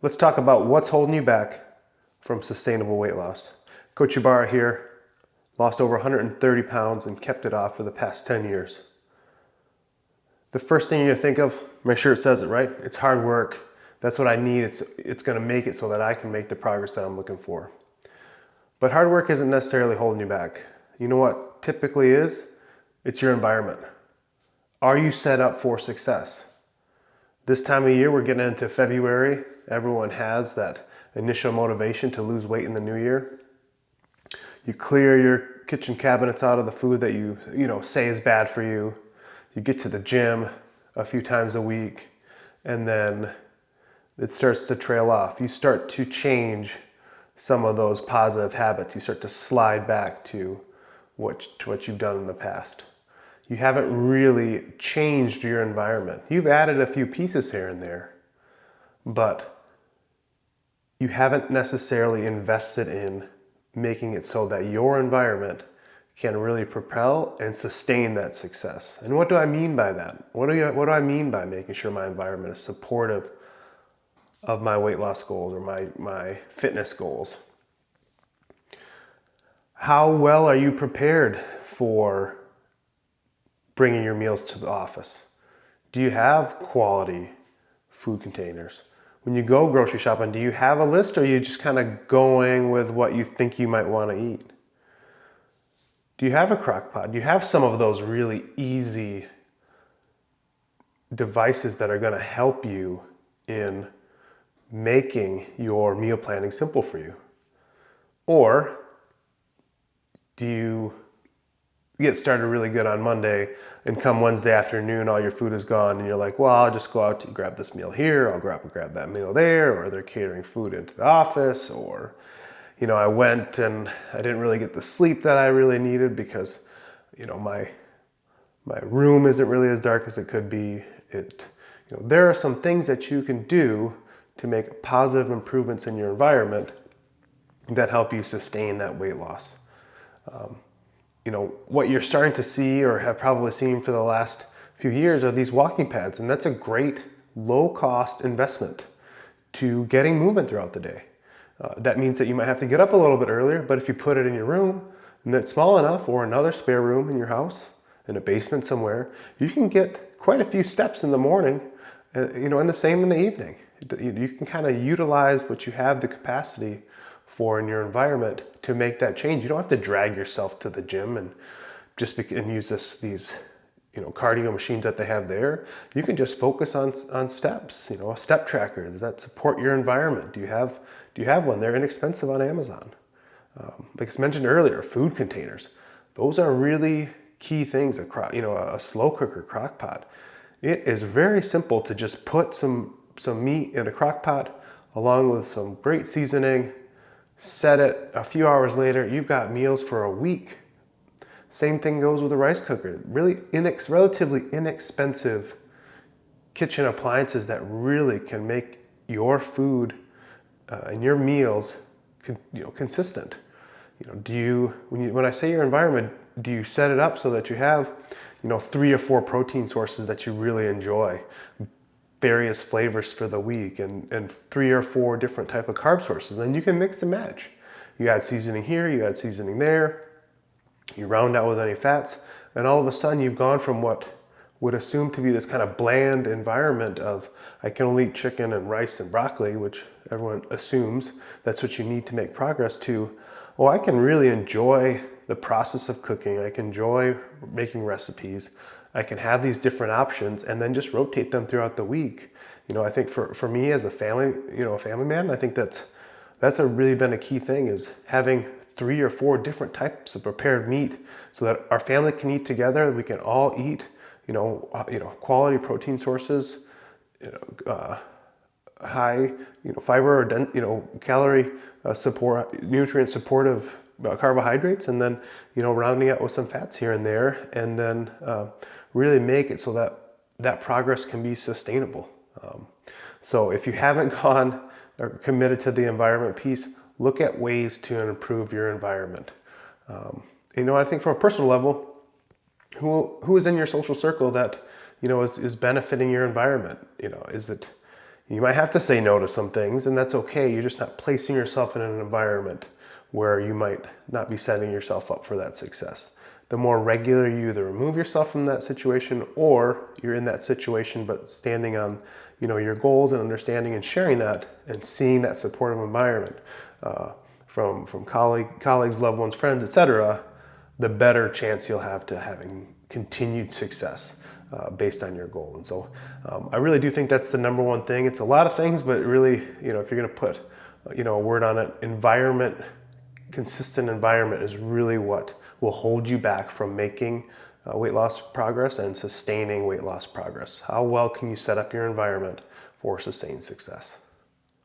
Let's talk about what's holding you back from sustainable weight loss. Coach Ybarra here, lost over 130 pounds and kept it off for the past 10 years. The first thing you're gonna think of, make sure it says it right, it's hard work. That's what I need. It's gonna make it so that I can make the progress that I'm looking for. But hard work isn't necessarily holding you back. You know what typically is? It's your environment. Are you set up for success? This time of year, we're getting into February. Everyone has that initial motivation to lose weight in the new year. You clear your kitchen cabinets out of the food that you say is bad for you. You get to the gym a few times a week, and then it starts to trail off. You start to change some of those positive habits. You start to slide back to what you've done in the past. You haven't really changed your environment. You've added a few pieces here and there, but you haven't necessarily invested in making it so that your environment can really propel and sustain that success. And what do I mean by that? What do I mean by making sure my environment is supportive of my weight loss goals or my fitness goals? How well are you prepared for bringing your meals to the office? Do you have quality food containers? When you go grocery shopping, do you have a list, or are you just kind of going with what you think you might want to eat? Do you have a crock pot? Do you have some of those really easy devices that are going to help you in making your meal planning simple for you? Or do you get started really good on Monday, and come Wednesday afternoon, all your food is gone, and you're like, well, I'll just go out to grab this meal here, I'll grab that meal there, or they're catering food into the office, or, I went and I didn't really get the sleep that I really needed because, my room isn't really as dark as it could be. There are some things that you can do to make positive improvements in your environment that help you sustain that weight loss. What you're starting to see or have probably seen for the last few years are these walking pads, and that's a great low-cost investment to getting movement throughout the day. That means that you might have to get up a little bit earlier, but if you put it in your room and it's small enough, or another spare room in your house, in a basement somewhere, you can get quite a few steps in the morning, and the same in the evening. You can kind of utilize what you have the capacity for in your environment to make that change. You don't have to drag yourself to the gym and use these cardio machines that they have there. You can just focus on steps. A step tracker. Does that support your environment? Do you have one? They're inexpensive on Amazon. Like I mentioned earlier, food containers. Those are really key things. A slow cooker crock pot. It is very simple to just put some meat in a crock pot along with some great seasoning. Set it. A few hours later, you've got meals for a week. Same thing goes with a rice cooker. Really relatively inexpensive kitchen appliances that really can make your food and your meals consistent. When I say your environment, do you set it up so that you have 3 or 4 protein sources that you really enjoy? Various flavors for the week, and 3 or 4 different type of carb sources. Then you can mix and match. You add seasoning here, you add seasoning there, you round out with any fats, and all of a sudden you've gone from what would assume to be this kind of bland environment of I can only eat chicken and rice and broccoli, which everyone assumes that's what you need to make progress, to, I can really enjoy the process of cooking. I can enjoy making recipes. I can have these different options and then just rotate them throughout the week. I think for me as a family man, I think that's really been a key thing, is having 3 or 4 different types of prepared meat so that our family can eat together. We can all eat, quality protein sources, high, fiber or calorie support, nutrient supportive carbohydrates, and then rounding out with some fats here and there, and then really make it so that progress can be sustainable. So if you haven't gone or committed to the environment piece, look at ways to improve your environment. I think from a personal level, who is in your social circle that is benefiting your environment? Is it You might have to say no to some things, and that's okay. You're just not placing yourself in an environment where you might not be setting yourself up for that success. The more regular you either remove yourself from that situation, or you're in that situation but standing on your goals and understanding and sharing that and seeing that supportive environment from colleagues, loved ones, friends, etc., the better chance you'll have to having continued success based on your goal. And so I really do think that's the number one thing. It's a lot of things, but really, if you're going to put a word on it, environment, consistent environment is really what will hold you back from making weight loss progress and sustaining weight loss progress. How well can you set up your environment for sustained success?